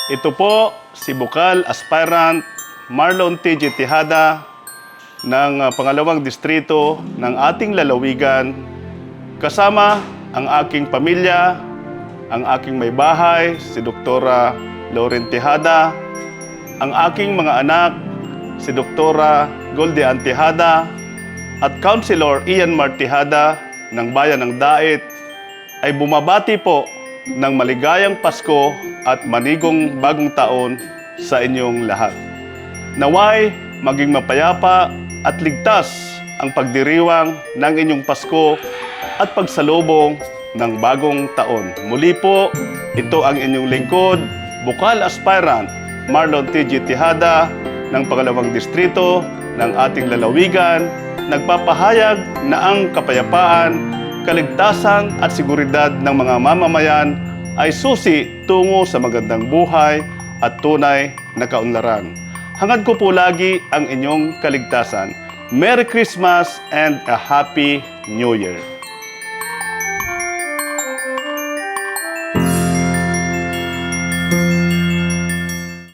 Ito po si Bukal Aspirant Marlon T.J. Tejada ng pangalawang distrito ng ating lalawigan. Kasama ang aking pamilya, ang aking may bahay, si Doktora Lauren Tejada, ang aking mga anak, si Doktora Goldie Ann Tejada, at Councilor Ian Mar Tejada ng Bayan ng Dait ay bumabati po ng maligayang Pasko at manigong bagong taon sa inyong lahat. Naway maging mapayapa at ligtas ang pagdiriwang ng inyong Pasko at pagsalubong ng bagong taon. Muli po, ito ang inyong lingkod, Bukal Aspirant Marlon T.J. Tejada ng pangalawang distrito ng ating lalawigan, nagpapahayag na ang kapayapaan, kaligtasan at seguridad ng mga mamamayan ay susi tungo sa magandang buhay at tunay na kaunlaran. Hangad ko po lagi ang inyong kaligtasan. Merry Christmas and a Happy New Year!